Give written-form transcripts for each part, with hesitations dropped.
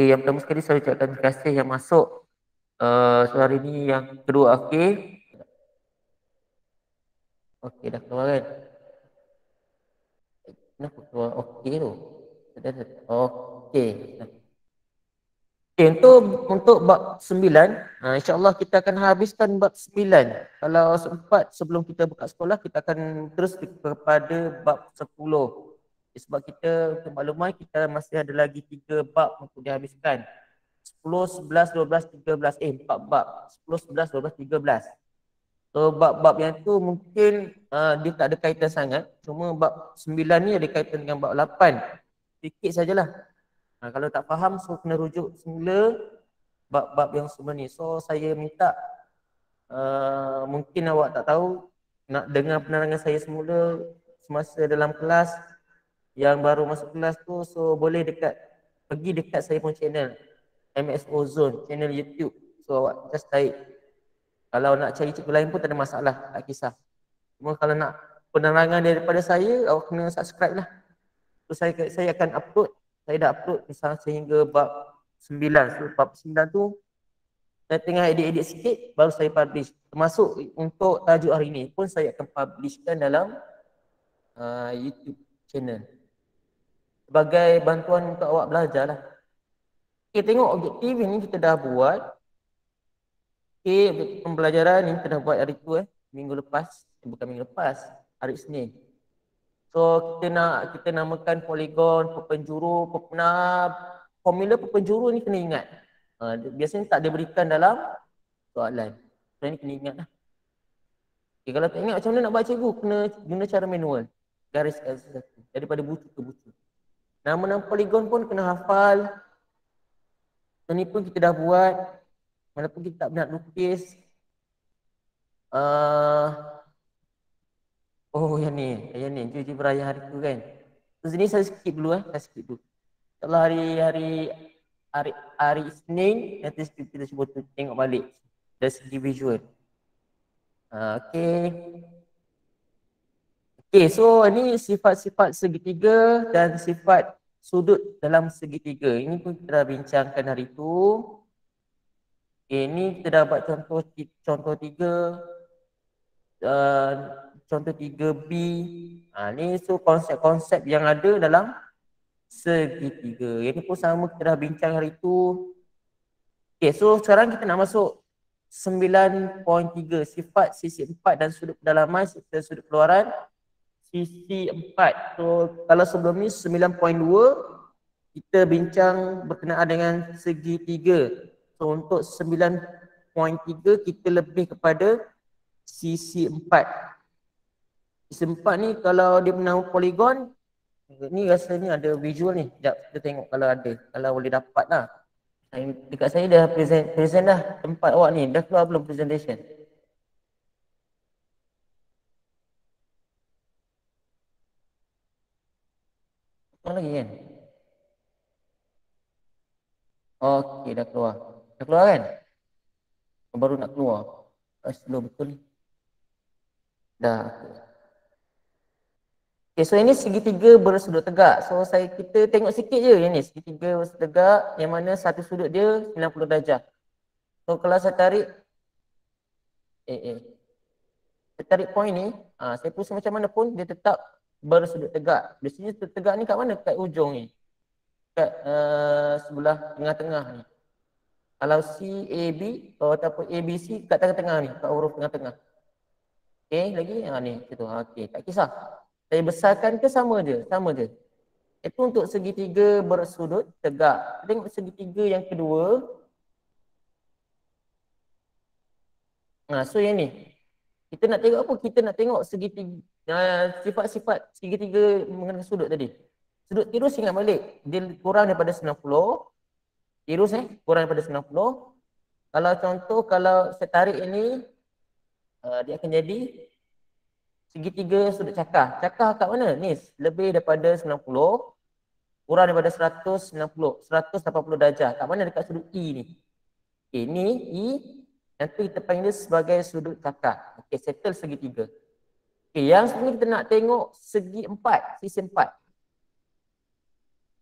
Okay, yang pertama sekali saya ucapkan terima kasih yang masuk. So hari ni yang kedua, okey. Okey, dah keluar kan? Kenapa keluar okey tu? Okey. Okay, untuk bab 9, insya-Allah kita akan habiskan bab 9. Kalau sempat sebelum kita buka sekolah, kita akan terus kepada bab 10. Sebab kita untuk makluman kita masih ada lagi 3 bab untuk dihabiskan. 10, 11, 12, 13. 4 bab. 10, 11, 12, 13. So bab-bab yang tu mungkin dia tak ada kaitan sangat. Cuma bab 9 ni ada kaitan dengan bab 8. Sikit sajalah. Kalau tak faham, so kena rujuk semula bab-bab yang semua ni. So saya minta mungkin awak tak tahu nak dengar penerangan saya semula semasa dalam kelas, yang baru masuk kelas tu, so boleh pergi dekat saya pun channel MSO Zone, channel YouTube. So awak just tarik. Kalau nak cari cikgu lain pun tak ada masalah, tak kisah. Cuma kalau nak penerangan daripada saya, awak kena subscribe lah. So saya akan upload, saya dah upload misalnya sehingga bab 9. So bab 9 tu saya tengah edit-edit sikit baru saya publish. Termasuk untuk tajuk hari ni pun saya akan publishkan dalam YouTube channel. Sebagai bantuan untuk awak belajar lah. Okay, tengok objektif ini kita dah buat. Okay, objektif pembelajaran ni kita dah buat hari tu minggu lepas. Bukan minggu lepas, hari Isnin. So kita namakan poligon, penjuru, formula penjuru ni kena ingat. Biasanya tak diberikan dalam soalan. So ni kena ingat lah. Okay, kalau tak ingat macam mana nak buat cikgu, kena guna cara manual. Garis satu daripada buku ke buku. Nama-nama poligon pun kena hafal. So ni pun kita dah buat. Walaupun kita tak nak lukis. Oh yang ni, cuci beraya hari tu kan. So sini saya skip dulu saya skip dulu. Kalau hari Isnin nanti kita cuba tengok balik dari segi visual. Okay. Okay, so ini sifat-sifat segitiga dan sifat sudut dalam segitiga. Ini pun kita dah bincangkan hari itu. Okay, ini kita dapat contoh 3. Contoh 3B. Ni so konsep-konsep yang ada dalam segitiga. Ini pun sama kita dah bincang hari itu. Okay, so sekarang kita nak masuk 9.3. Sifat sisi 4 dan sudut kedalaman serta sudut keluaran sisi 4. So kalau sebelum ni 9.2 kita bincang berkenaan dengan segitiga. So untuk 9.3 kita lebih kepada sisi 4. Sisi 4 ni kalau dia menang poligon, ni rasanya ada visual ni. Sekejap kita tengok kalau ada, kalau boleh dapat lah. Dekat saya dah present dah tempat awak ni. Dah keluar belum presentation? Keluar lagi kan? Okey, dah keluar. Dah keluar kan? Baru nak keluar. Slow betul ni. Dah. Okay, so ini segitiga bersudut tegak. So kita tengok sikit je yang ni. Segitiga bersudut tegak yang mana satu sudut dia 90 darjah. So kalau saya tarik saya tarik point ni, saya pusing macam mana pun dia tetap bersudut tegak. Biasanya sudut tegak ni kat mana? Kat ujung ni. Kat sebelah tengah-tengah ni. Kalau CAB ataupun ABC kat tengah-tengah ni, kat huruf tengah-tengah. Okay, lagi ni situ. Okey, tak kisah. Saya besarkan ke sama je? Sama je. Itu untuk segitiga bersudut tegak. Tengok segitiga yang kedua. So yang ni. Kita nak tengok apa? Kita nak tengok segitiga, sifat-sifat segitiga mengenai sudut tadi. Sudut tirus ingat balik. Dia kurang daripada 90. Tirus kurang daripada 90. Kalau contoh, kalau saya tarik ini, dia akan jadi segitiga sudut cakar. Cakar kat mana? Ni, lebih daripada 90. Kurang daripada 180 darjah. Kat mana? Dekat sudut E ni. Okay, ni E. Nanti kita panggil dia sebagai sudut cakar. Okay, settle segitiga. Okay, yang sebenarnya kita nak tengok segi 4. Sisi 4.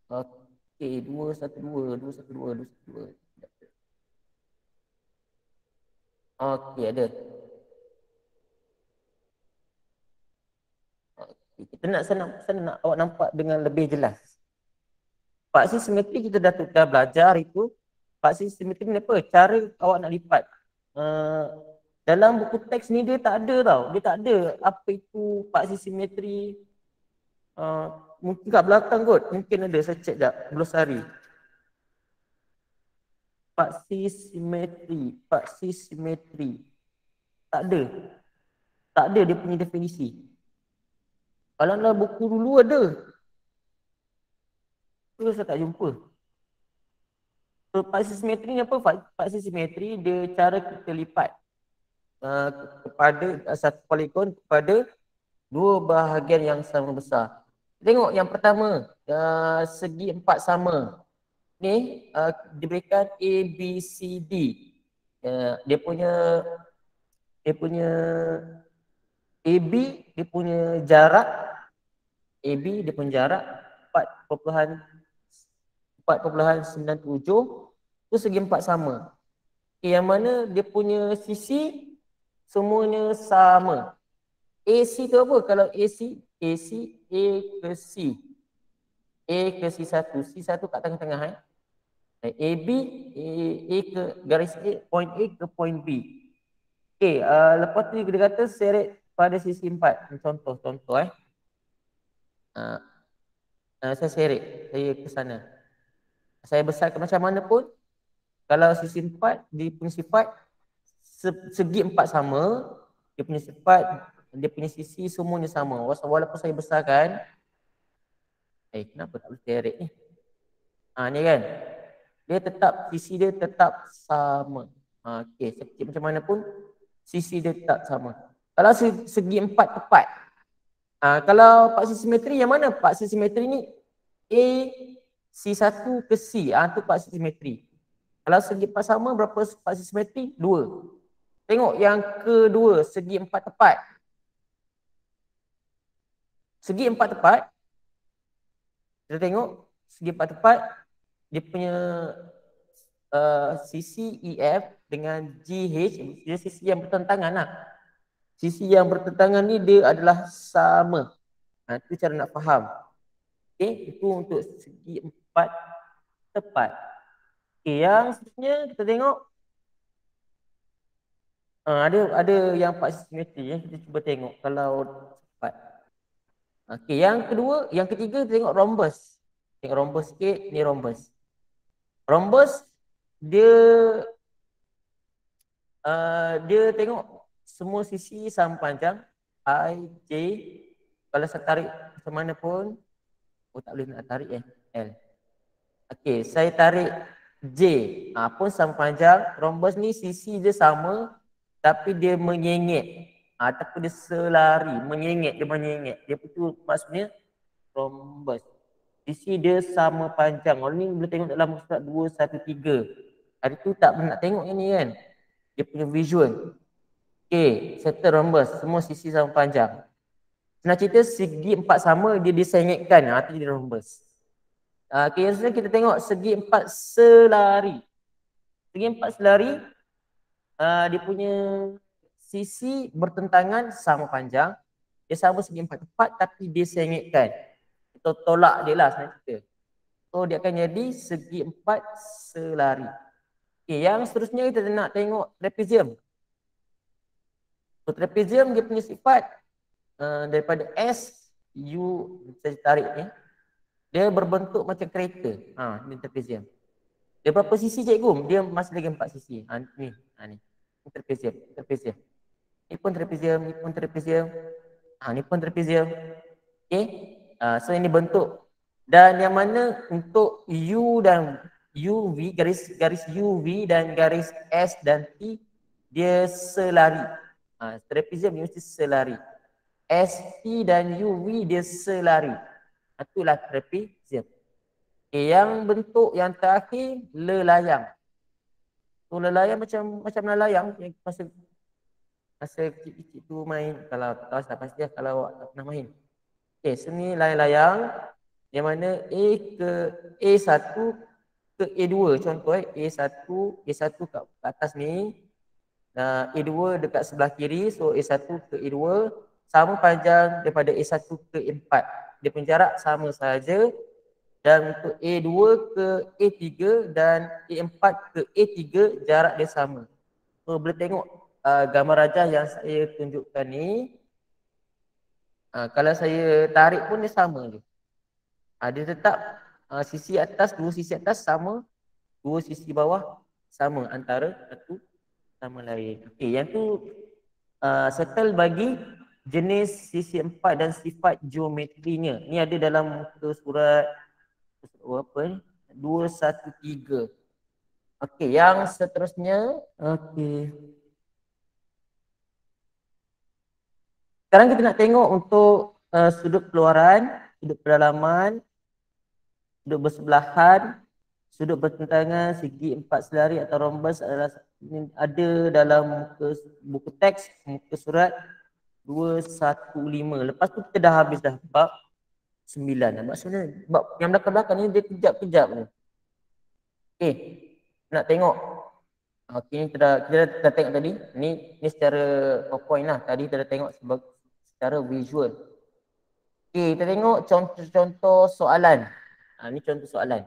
Okay. Okey, 212, 212, 212. Okey, ada. Okey, kita nak saya nak awak nampak dengan lebih jelas. Paksi simetri kita dah belajar itu. Paksi simetri ni apa? Cara awak nak lipat. Uh, dalam buku teks ni dia tak ada tau. Dia tak ada apa itu paksi simetri. Mungkin kat belakang kot. Mungkin ada, saya cek jap. Glosari. Paksi simetri. Paksi simetri. Tak ada. Tak ada dia punya definisi. Kalau dalam buku dulu ada. Tu saya tak jumpa. So, paksi simetri ni apa? Paksi simetri dia cara kita lipat kepada satu poligon kepada dua bahagian yang sama besar. Tengok yang pertama, segi empat sama. Ni diberikan A, B, C, D. Dia punya AB dia punya jarak AB dia punya jarak 4.97 tu segi empat sama. Okay, yang mana dia punya sisi semuanya sama. AC tu apa? Kalau AC A ke C. A ke C1. C1 kat tengah-tengah AB A ke garis A, point A ke point B. Okay, lepas tu dia kata seret pada sisi 4. Contoh. Saya seret, saya ke sana. Saya besarkan macam mana pun, kalau sisi 4, dia punya sifat segi 4 sama, dia punya sifat, dia punya sisi semuanya sama. Walaupun saya besarkan, kenapa tak boleh seret ni? Ni kan, sisi dia tetap sama. Okay, sekecil macam mana pun, sisi dia tetap sama. Kalau segi 4 tepat, kalau paksi simetri yang mana? Paksi simetri ni A C1 ke C. Tu paksi simetri. Kalau segi 4 sama, berapa paksi simetri? 2. Tengok yang kedua, segi 4 tepat. Segi 4 tepat. Kita tengok segi 4 tepat, dia punya sisi EF dengan GH, dia sisi yang bertentangan lah. Sisi yang bertentangan ni dia adalah sama. Itu cara nak faham. Okay, itu untuk segi 4 tepat. Okay, yang seterusnya kita tengok ada yang paksi simetri kita cuba tengok kalau tepat. Okay, yang ketiga kita tengok rhombus. Tengok rhombus sikit, ni rhombus. Rhombus dia tengok semua sisi sama panjang I, J. Kalau saya tarik macam mana pun, tak boleh nak tarik L. Okey, saya tarik J. Pun sama panjang. Rhombus ni sisi dia sama tapi dia menyengit. Tapi dia selari, menyengit. Dia itu maksudnya rhombus. Sisi dia sama panjang. Orang ni boleh tengok dalam surat 213. Hari tu tak pernah nak tengok ini kan. Dia punya visual. Okey, settle rhombus. Semua sisi sama panjang. Senang cerita segi 4 sama dia disengitkan. Itu jadi rhombus. Okay, yang seterusnya kita tengok segi 4 selari. Segi 4 selari, dia punya sisi bertentangan sama panjang. Dia sama segi 4 tepat tapi dia sengitkan. Kita tolak dia lah senang cerita. So dia akan jadi segi 4 selari. Okay, yang seterusnya kita nak tengok trapezium. So trapezium dia punya sifat daripada S, U, saya tarik ni. Dia berbentuk macam kereta. Ni trapezium. Dia berapa sisi cikgu? Dia masih lagi 4 sisi. Ni. Ni trapezium. Ni pun trapezium. Ni pun trapezium. Okay. So ini bentuk. Dan yang mana untuk U dan UV, garis UV dan garis S dan T, dia selari. Trapezium dia mesti selari. ST dan UV dia selari. Itulah trapezium. Yang bentuk yang terakhir lelayang. So lelayang macam lelayang yang masa kecil-kecil tu main. Kalau tahu tak pasti kalau awak tak pernah main. Okay, sini layang-layang. Yang mana A1 ke A2 contoh A1 kat atas ni, A2 dekat sebelah kiri, so A1 ke A2 sama panjang daripada A1 ke A4. Dia punya jarak sama saja. Dan untuk A2 ke A3 dan A4 ke A3 jarak dia sama. So boleh tengok gambar rajah yang saya tunjukkan ni, kalau saya tarik pun dia sama je. Dia tetap sisi atas, dua sisi atas sama, dua sisi bawah sama antara satu sama lain. Okey, yang tu settle bagi jenis sisi empat dan sifat geometrinya. Ni ada dalam muka surat apa ni? 213. Okey, yang seterusnya, okey. Sekarang kita nak tengok untuk sudut keluaran, sudut pedalaman, sudut bersebelahan, sudut bertentangan, segi empat selari atau rhombus adalah ada dalam muka buku teks, muka surat 215. Lepas tu kita dah habis dah bab 9. Bab 9, bab yang belakang-belakang ni dia kejap-kejap ni. Okey, nak tengok. Okey, ni kita dah tengok tadi. Ni secara PowerPoint lah. Tadi kita dah tengok secara visual. Okey, kita tengok contoh-contoh soalan. Ni contoh soalan.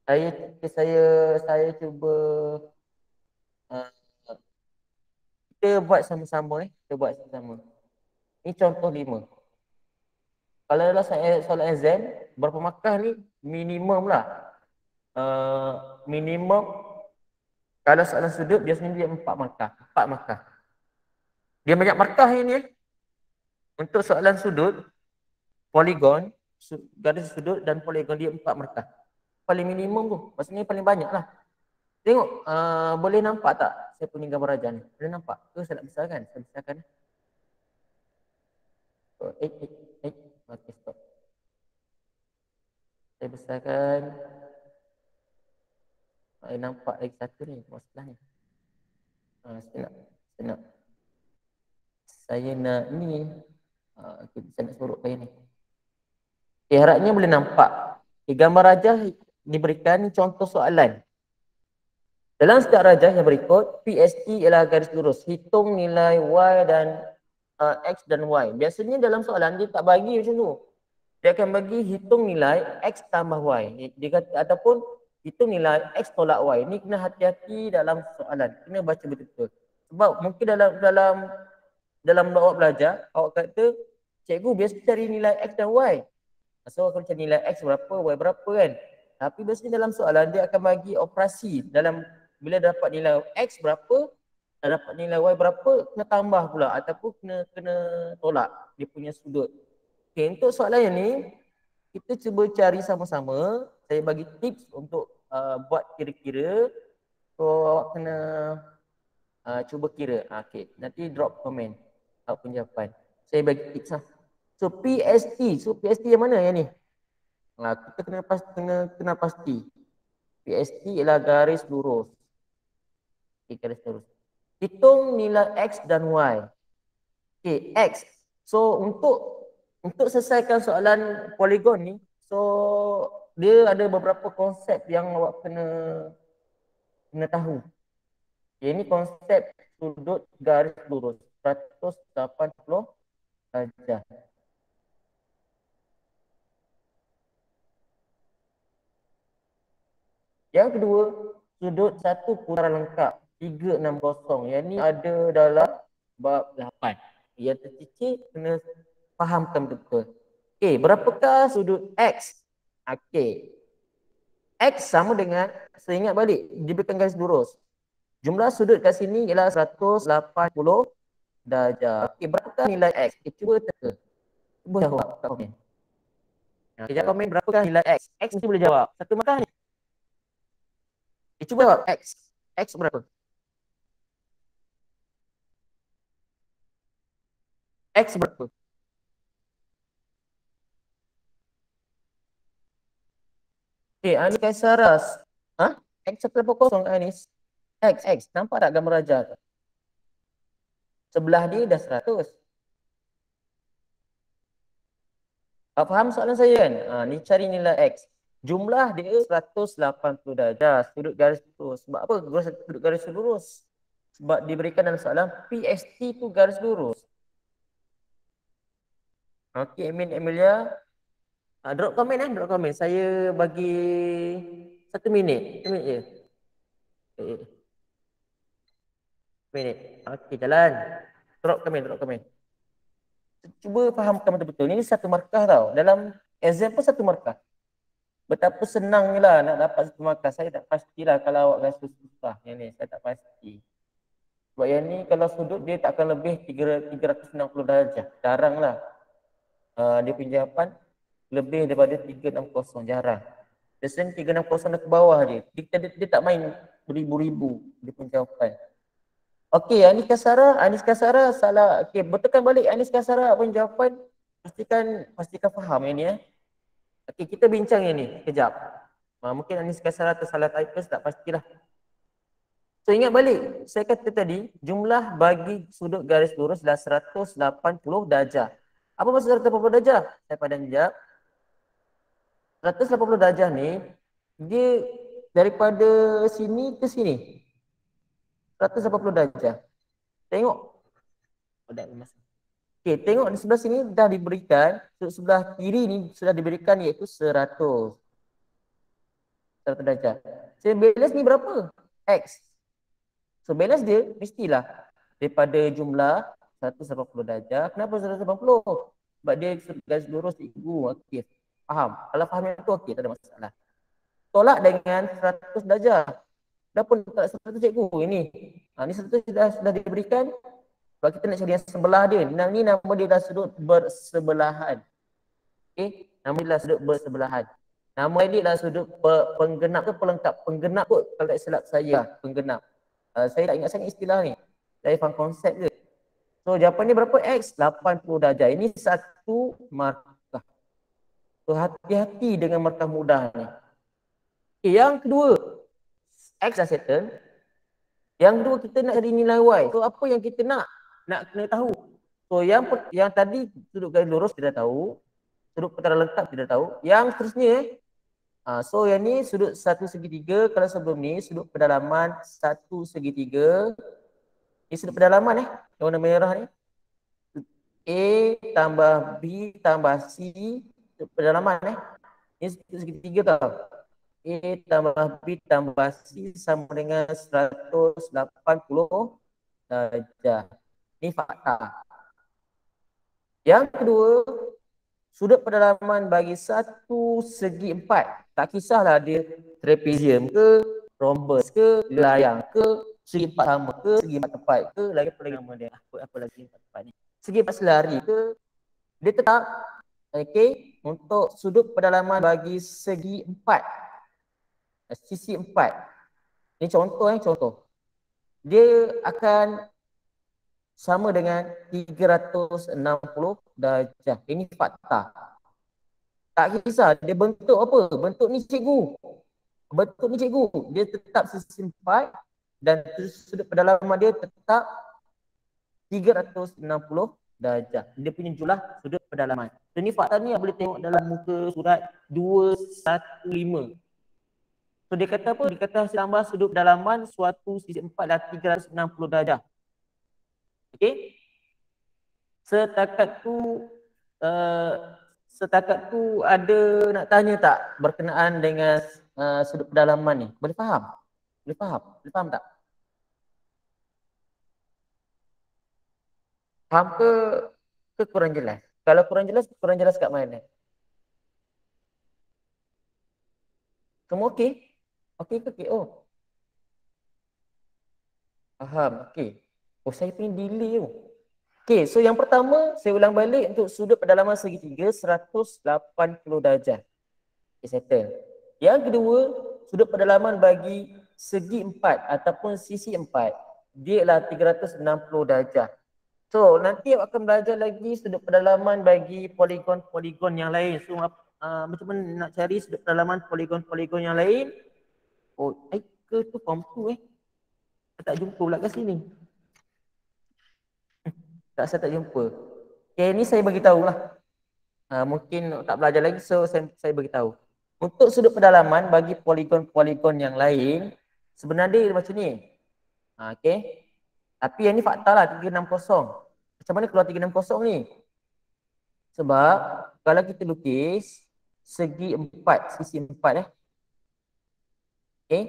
Saya cuba kita buat sama-sama Kita buat sama-sama. Ni contoh 5. Kalau dalam soalan exam, berapa markah ni minimum lah. Minimum kalau soalan sudut biasanya dia 4 markah. 4 markah. Dia banyak markah ini. Untuk soalan sudut, poligon, garis sudut dan poligon dia 4 markah. Paling minimum tu. Maksudnya paling banyak lah. Tengok, boleh nampak tak saya punya gambar rajah ni? Boleh nampak? Tu saya nak besarkan. Saya besarkan. Okay, stop. Saya besarkan. Nampak lagi satu ni, sebelah ni. Saya nak ni. Saya nak sorok kain ni. Harapnya boleh nampak. Gambar rajah diberikan contoh soalan. Dalam setiap rajah yang berikut, PST ialah garis lurus. Hitung nilai Y dan X dan Y. Biasanya dalam soalan dia tak bagi macam tu. Dia akan bagi hitung nilai X tambah Y. Dia kata, ataupun hitung nilai X tolak Y. Ni kena hati-hati dalam soalan. Kena baca betul-betul. Sebab mungkin dalam awak belajar, awak kata, cikgu biasa cari nilai X dan Y. So akan cari nilai X berapa, Y berapa kan. Tapi biasanya dalam soalan dia akan bagi operasi dalam bila dapat nilai X berapa, dapat nilai Y berapa, kena tambah pula ataupun kena tolak dia punya sudut. Okay, untuk soalan yang ni kita cuba cari sama-sama. Saya bagi tips untuk buat kira-kira. So awak kena cuba kira. Okay, nanti drop komen awak punya jawapan. Saya bagi tips lah. So PST yang mana yang ni? Kita kena pasti. PST ialah garis lurus. Okay, garis lurus. Hitung nilai X dan Y. Okay, X. So untuk selesaikan soalan poligon ni, so dia ada beberapa konsep yang awak kena tahu. Okay, ini konsep sudut garis lurus 180 darjah. Yang kedua, sudut satu putaran lengkap 360. Yang ni ada dalam bab 8. Yang tercicir kena fahamkan betul. Okey, berapakah sudut X? Okey. X sama dengan, saya ingat balik, diberikan garis lurus. Jumlah sudut kat sini ialah 180 darjah. Okey, berapakah nilai X? Cuba teka. Cuba jawab kat komen. Sekejap komen berapakah nilai X? X mesti boleh jawab. Satu markah ni. Cuba jawab X. X berapa? X berapa? Anis Kaisaras. X 180 Anis. X. Nampak tak gambar rajah tu? Sebelah dia dah 100. Faham soalan saya kan? Ni cari nilai X. Jumlah dia 180 darjah sudut garis lurus. Sebab apa sudut garis lurus? Sebab diberikan dalam soalan PST tu garis lurus. Okey, Emilia. Drop komen drop komen. Saya bagi 1 minit. 1 minit je. Minit. Okey, jalan. Drop komen. Cuba fahamkan betul-betul. Ini satu markah tau. Dalam exam pun satu markah. Betapa senangnya lah nak dapat satu markah. Saya tak pastilah kalau awak rasa susah yang ni. Saya tak pasti. Sebab yang ni kalau sudut dia tak akan lebih 360 darjah. Jarang lah. Dia punya jawapan lebih daripada 360. Jarang. Biasanya 360 dah ke bawah je. Dia tak main beribu-ribu dia punya jawapan. Okey, Aniska Sarah salah. Okey, betulkan balik Aniska Sarah punya jawapan. Pastikan faham yang ni Okey, kita bincang yang ni kejap. Mungkin Aniska Sarah tersalah typers, tak pastilah. So ingat balik, saya kata tadi jumlah bagi sudut garis lurus adalah 180 darjah. Apa maksud 180 darjah? Saya padan jawab. 180 darjah ni dia daripada sini ke sini. 180 darjah. Tengok. Okey, tengok di sebelah sini dah diberikan, sebelah kiri ni sudah diberikan iaitu 100 darjah. So balance ni berapa? X. So balance dia mestilah daripada jumlah 180 darjah. Kenapa 180? Sebab dia garis lurus cikgu. Okey, faham. Kalau faham yang tu okey, tak ada masalah. Tolak dengan 100 darjah. Dah pun tak 100 cikgu ini. Ni 100 sudah diberikan. Sebab kita nak cari yang sebelah dia. Ni nama dia dah sudut bersebelahan. Okey, nama dia dah sudut bersebelahan. Nama dia adalah sudut penggenap ke pelengkap. Penggenap kot kalau tak silap saya. Penggenap. Saya tak ingat sangat istilah ni. Saya faham konsep je. So jawapan ni berapa? X 80 darjah. Ini satu markah. So hati-hati dengan markah mudah ni. Okay, yang kedua, X dah settle. Yang kedua kita nak cari nilai Y. So apa yang kita nak kena tahu. So yang tadi sudut garis lurus kita dah tahu. Sudut putaran lengkap kita dah tahu. Yang seterusnya so yang ni sudut 1/3. Kalau sebelum ni sudut pedalaman 1/3. Ini sudut pedalaman yang warna merah ni. A tambah B tambah C sudut pedalaman Ini sudut segitiga tau. A tambah B tambah C sama dengan 180 darjah. Ini fakta. Yang kedua, sudut pedalaman bagi 1/4. Tak kisahlah dia trapezium ke, rhombus ke, layang ke, segi empat sama ke, segi empat tepat ke, lagi apa lagi nama dia? Apa lagi empat tepat ni? Segi empat selari ke, dia tetap okey untuk sudut pedalaman bagi segi empat. Sisi empat. Ini contoh. Dia akan sama dengan 360 darjah. Ini fakta. Tak kisah dia bentuk apa. Bentuk ni cikgu. Dia tetap sisi empat dan sudut pedalaman dia tetap 360 darjah. Dia punya jumlah sudut pedalaman. So, ini fakta ni boleh tengok dalam muka surat 215. So dia kata apa? Dia kata tambah sudut pedalaman suatu sisi empat dah 360 darjah. Okey? Setakat tu ada nak tanya tak berkenaan dengan sudut pedalaman ni? Boleh faham? Boleh faham tak? Faham ke kurang jelas? Kalau kurang jelas kat mana? Semua okey? Okey ke okey? Oh. Faham. Okey. Oh, saya punya delay tu. Okey, so yang pertama saya ulang balik untuk sudut pedalaman segitiga 180 darjah. Okay, settle. Yang kedua, sudut pedalaman bagi segi empat ataupun sisi empat, dia ialah 360 darjah. So, nanti awak akan belajar lagi sudut pedalaman bagi poligon-poligon yang lain. So, macam mana nak cari sudut pedalaman poligon-poligon yang lain? Oh, ke tu form 2 tak jumpa pula kat sini. Saya tak jumpa. Okay, ni saya bagi tahu lah. mungkin tak belajar lagi, so saya beritahu. Untuk sudut pedalaman bagi poligon-poligon yang lain, sebenarnya dia macam ni. Okey. Tapi yang ni fakta lah 360. Macam mana keluar 360 ni? Sebab kalau kita lukis segi empat, sisi empat Okay.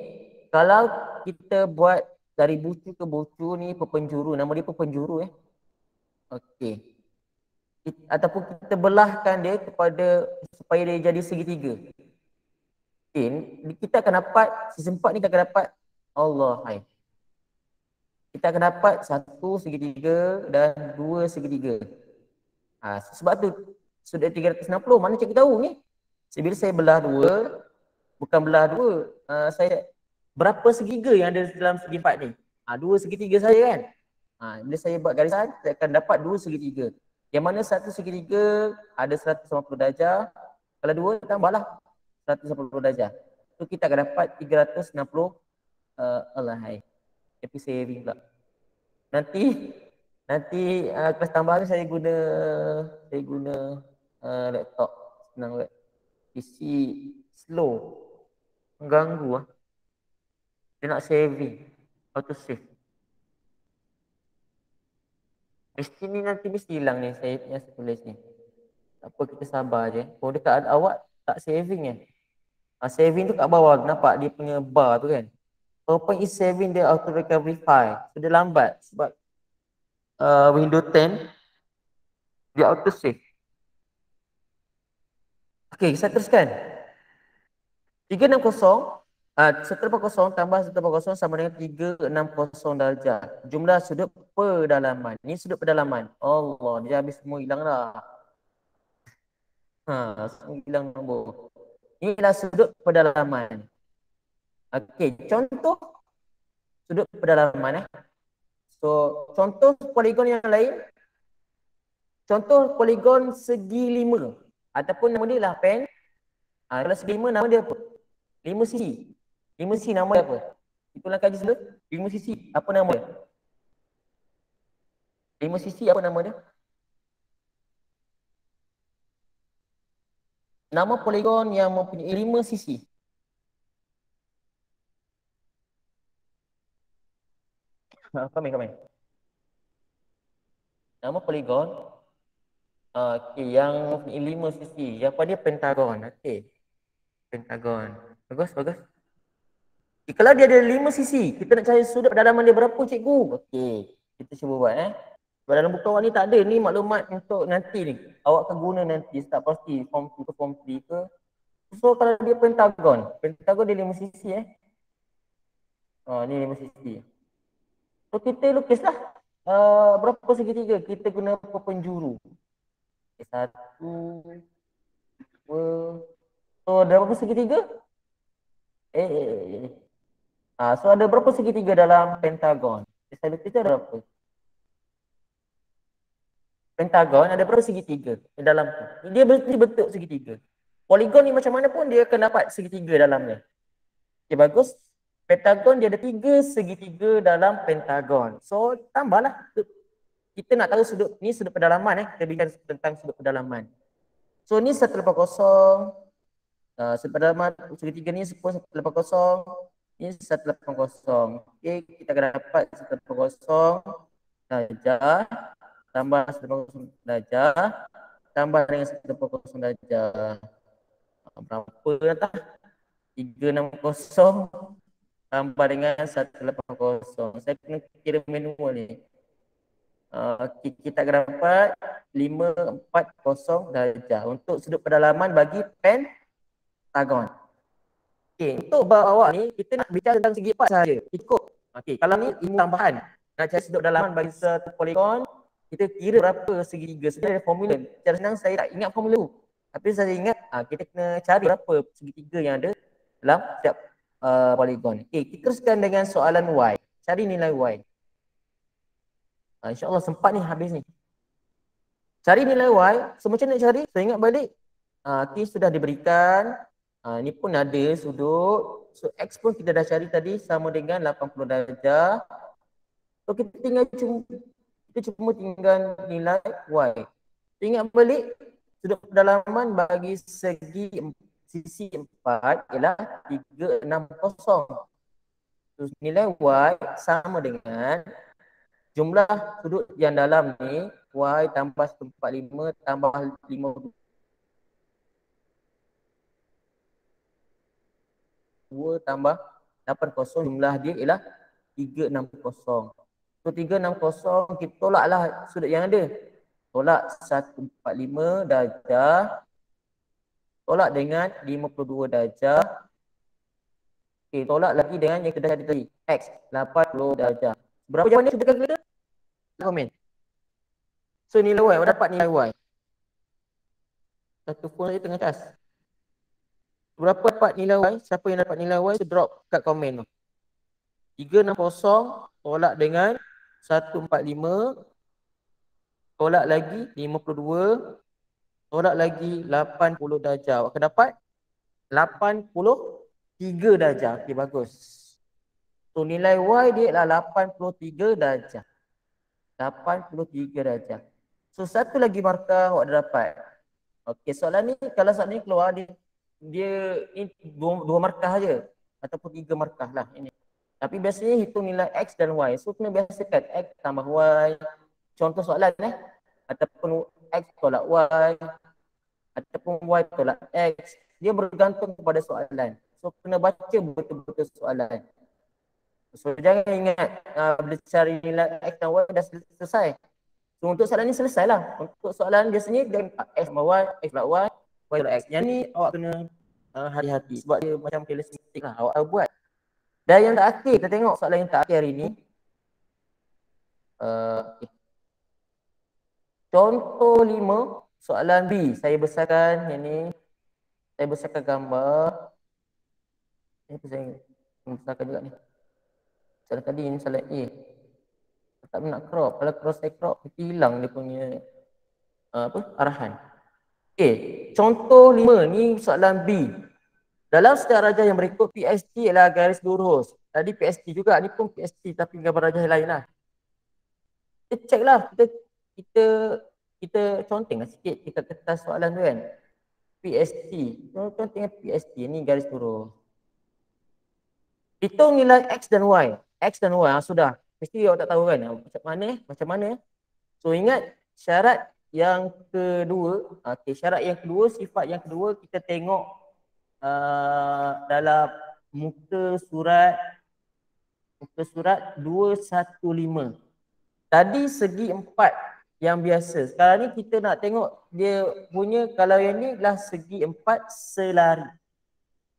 Kalau kita buat dari bucu ke bucu ni perpenjuru, nama dia perpenjuru Okey. Ataupun kita belahkan dia kepada supaya dia jadi segitiga. Okay. Kita akan dapat sisi empat ni kita akan dapat Allah hai. Kita akan dapat satu segitiga dan dua segitiga. Sebab tu sudut 360 mana cikgu tahu ni? Bila saya belah dua, bukan belah dua, saya berapa segitiga yang ada dalam segi empat ni? Dua segitiga saya kan? Bila saya buat garisan, saya akan dapat dua segitiga. Yang mana satu segitiga ada 150 darjah. Kalau dua, tambahlah 150 darjah. So kita akan dapat 360 Allah hai. Tapi saving pula. Nanti kelas tambahan saya guna laptop senang buat. PC slow. Mengganggu Dia nak saving. How to save? Mesti hilang ni saya yang saya tulis ni. Tak apa, kita sabar je. Kalau dekat awak tak saving saving tu kat bawah nampak dia punya bar tu kan. Open is saving the auto recovery file. So dia lambat sebab Windows 10 dia auto save. Okey, saya teruskan. 360 180 tambah 180 sama dengan 360 darjah. Jumlah sudut pedalaman. Ini sudut pedalaman. Allah, dia habis semua hilang dah. Semua hilang nombor. Inilah sudut pedalaman. Okey, contoh sudut pedalaman So, contoh poligon yang lain. Contoh poligon segi 5 ataupun nama dia lah pen. Kalau segi 5 nama dia apa? 5 sisi. 5 sisi nama dia apa? Itulah kaji sila. 5 sisi apa nama dia? 5 sisi apa nama dia? Nama poligon yang mempunyai 5 sisi. Komen. Nama poligon yang mempunyai 5 sisi. Yang apa dia? Pentagon. Okey. Pentagon. Bagus. Kalau dia ada 5 sisi, kita nak cari sudut pedalaman dia berapa cikgu? Okey, kita cuba buat dalam buku awak ni tak ada ni maklumat untuk nanti ni. Awak akan guna nanti, tak pasti form 2 ke form 3 ke. So kalau dia pentagon dia 5 sisi ni 5 sisi. So kita lukislah berapa segitiga? Kita guna perpenjuru. Satu, dua. So ada berapa segitiga? So ada berapa segitiga dalam pentagon? Saya lukis ada berapa? Pentagon ada berapa segitiga dalam tu? Dia bentuk segitiga. Poligon ni macam mana pun dia akan dapat segitiga dalamnya. Okay, bagus. Pentagon dia ada 3 segitiga dalam pentagon. So tambahlah. Kita nak tahu sudut ni sudut pedalaman kita bincang tentang sudut pedalaman. So ni 180. Sudut pedalaman segitiga ni 180. Ini 180. Okey, kita akan dapat 180 darjah tambah 180 darjah tambah dengan 180 darjah. Berapa dah? 360 tambah dengan 180. Saya kena kira manual ni. Kita akan dapat 540 darjah untuk sudut pedalaman bagi pentagon. Okey, untuk awak ni kita nak bicara tentang segi 4 sahaja. Ikut. Okey, kalau ni ilmu tambahan. Nak cari sudut pedalaman bagi satu poligon, kita kira berapa segitiga. Sebenarnya ada formula. Secara senang saya tak ingat formula tu. Tapi saya ingat kita kena cari berapa segitiga yang ada dalam setiap poligon. Okey, kita teruskan dengan soalan Y. Cari nilai Y. InsyaAllah sempat ni habis ni. Cari nilai Y. So macam nak cari? So ingat balik. Sudah diberikan. Ni pun ada sudut. So X pun kita dah cari tadi sama dengan 80 darjah. So kita cuma tinggal nilai Y. Ingat balik Sudut pendalaman bagi sisi 4 ialah 360. So, nilai Y sama dengan jumlah sudut yang dalam ni, Y tambah 145 tambah 52 tambah 80, jumlah dia ialah 360. So 360 kita tolaklah sudut yang ada. Tolak 145 darjah. Tolak dengan 52 darjah. Okey, tolak lagi dengan yang kita ada tadi. X 80 darjah. Berapa jawapan ni kita kalkulate? Komen. So nilai Y, awak dapat nilai Y. Satu phone saya tengah cas. Berapa dapat nilai Y? Siapa yang dapat nilai Y, drop kat komen tu. 360 tolak dengan 145, tolak lagi 52, tolak lagi 80 darjah. Awak akan dapat 83 darjah. Okey, bagus. So nilai Y dia adalah 83 darjah. 83 darjah. So satu lagi markah awak dah dapat. Okey, soalan ni kalau soalan ni keluar dia dua markah saja ataupun 3 markah lah ini. Tapi biasanya hitung nilai X dan Y. So kena biasakan X tambah Y. Contoh soalan ataupun X tolak Y ataupun Y tolak X. Dia bergantung kepada soalan. So kena baca betul-betul soalan. So jangan ingat bila cari nilai X dan Y dah selesai. So untuk soalan ni selesai lah. Untuk soalan biasanya dia X tambah Y, X tolak Y, Y tolak X. Yang ni awak kena hati-hati sebab dia macam kelesistik lah awak buat. Dan yang terakhir, kita tengok soalan yang terakhir hari ni. Okay. Contoh 5, soalan B. Saya besarkan yang ni. Saya besarkan gambar. Ini saya besarkan juga ni. Soalan tadi ni soalan A. Tak nak crop. Kalau cross saya crop, hilang dia punya arahan. Okay. Contoh 5 ni soalan B. Dalam sejarah rajah yang berikut, PST adalah garis lurus. Tadi PST juga, ni pun PST tapi gambar rajah lain lah. Kita check lah, kita conteng lah sikit kita kertas soalan tu kan. PST, conteng PST, ni garis lurus. Hitung nilai X dan Y. X dan Y, sudah. Mesti awak tak tahu kan, macam mana. So ingat syarat yang kedua, syarat yang kedua, sifat yang kedua kita tengok dalam muka surat 215. Tadi segi 4 yang biasa. Sekarang ni kita nak tengok dia punya, kalau yang ni adalah segi 4 selari.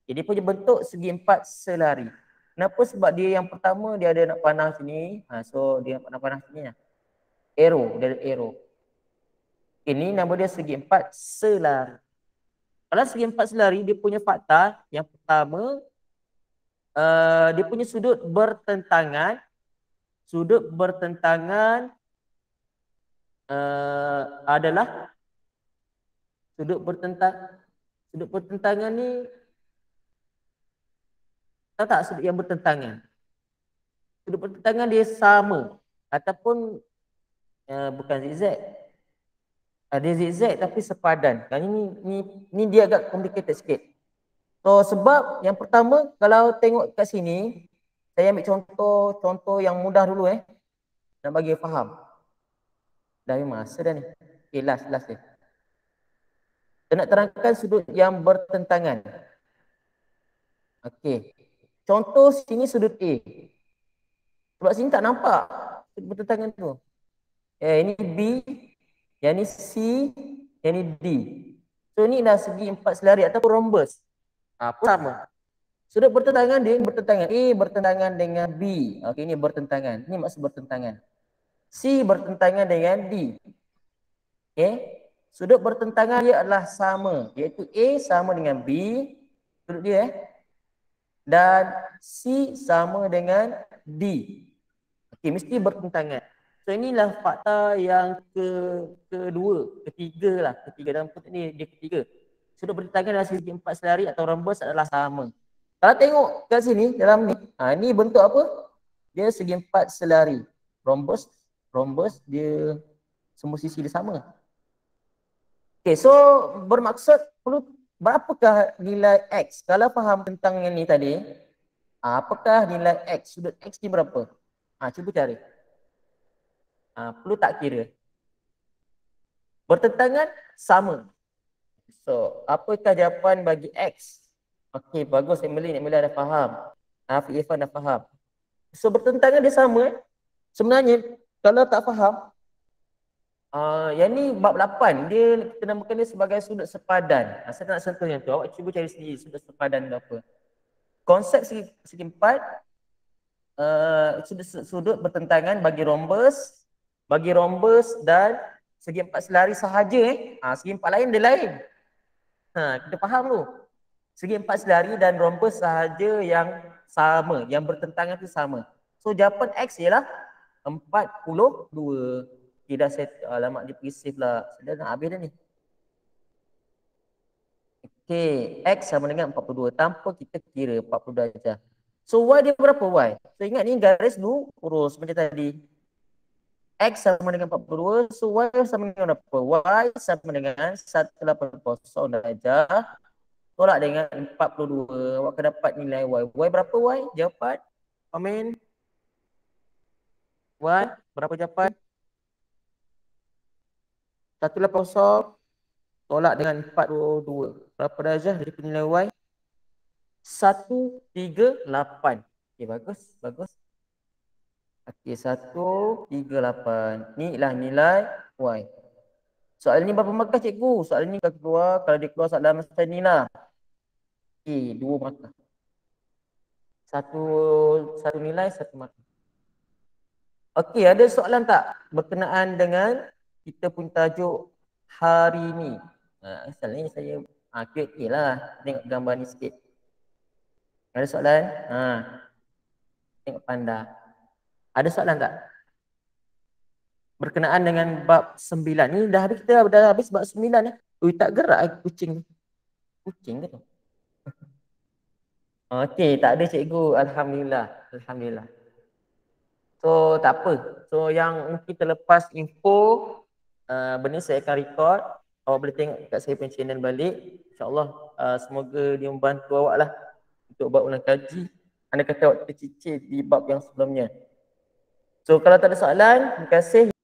Jadi punya bentuk segi 4 selari. Kenapa? Sebab dia yang pertama dia ada nak panah sini. So dia nak panah sini lah. Arrow, dia ada arrow. Ini nama dia segi 4 selari. Kalau segi 4 selari, dia punya fakta yang pertama, dia punya sudut bertentangan. Sudut bertentangan adalah sudut bertentangan ni, tahu tak sudut yang bertentangan? Sudut bertentangan dia sama ataupun bukan zigzag. Dia zigzag tapi sepadan. Ini dia agak complicated sikit. So sebab yang pertama, kalau tengok kat sini, saya ambil contoh yang mudah dulu nak bagi faham. Dah masa dah ni. Okay, last dia. Saya nak terangkan sudut yang bertentangan. Okey. Contoh sini sudut A. Sebab sini tak nampak sudut bertentangan tu. Ini B, yang ni C, yang ni D. So ni dah segi 4 selari ataupun rhombus. Pun sama. Sudut bertentangan dia bertentangan. A bertentangan dengan B. Okey, ini bertentangan. Ini maksud bertentangan. C bertentangan dengan D. Okey. Sudut bertentangan dia adalah sama, iaitu A sama dengan B, sudut dia dan C sama dengan D. Okey, mesti bertentangan. So inilah fakta yang ketiga dalam kotak ni, dia ketiga. Sudut bertentangan dalam segi 4 selari atau rhombus adalah sama. Kalau tengok kat sini dalam ni, ni bentuk apa? Dia segi 4 selari. Rhombus dia semua sisi dia sama. Okay, so bermaksud perlu berapakah nilai X? Kalau faham tentang yang ni tadi, apakah nilai X? Sudut X ni berapa? Cuba cari. Perlu tak kira? Bertentangan? Sama. So, apakah jawapan bagi X? Okey, bagus Emily dah faham. Afiq Irfan dah faham. So, bertentangan dia sama. Sebenarnya, kalau tak faham, yang ni bab 8, dia kita namakan dia sebagai sudut sepadan. Saya nak sentuh yang tu. Awak cuba cari sendiri sudut sepadan tu apa. Konsep segi empat, sudut bertentangan bagi rombus dan segi empat selari sahaja. Segi empat lain dia lain. Kita faham tu. Segi empat selari dan rombus sahaja yang sama, yang bertentangan tu sama. So jawapan X ialah 42. Okay, dah set, alamak dia pergi save lah. Dah nak habis dah ni. Okay, X sama dengan 42 tanpa kita kira 40 darjah. So Y dia berapa Y? So ingat ni garis lurus macam tadi. X sama dengan 42, so Y sama dengan berapa? Y sama dengan 180 darjah. Tolak dengan 42, awak akan dapat nilai Y. Y berapa Y? Jawapan? Amin. Y berapa jawapan? 180 tolak dengan 42. Berapa darjah dari nilai Y? 138. Okay, bagus. Okay, 138. Ni lah nilai Y. Soalan ni berapa markah cikgu? Soalan ni keluar, kalau dia keluar soalan macam ni lah. Okay, 2 markah. Satu nilai, 1 markah. Okey, ada soalan tak berkenaan dengan kita pun tajuk hari ni? Asal ni saya QA lah, tengok gambar ni sikit. Ada soalan? Tengok panda. Ada soalan tak? Berkenaan dengan bab 9 ni kita dah habis bab 9 ya. Tak gerak kucing. Kucing ke tu? Okey, tak ada cikgu. Alhamdulillah. So tak apa. So yang mungkin terlepas info benda saya akan record. Awak boleh tengok kat saya punya channel balik. InsyaAllah semoga dia membantu awak lah untuk buat ulang kaji. Anda kata awak tercicir di bab yang sebelumnya. So kalau tak ada soalan, terima kasih.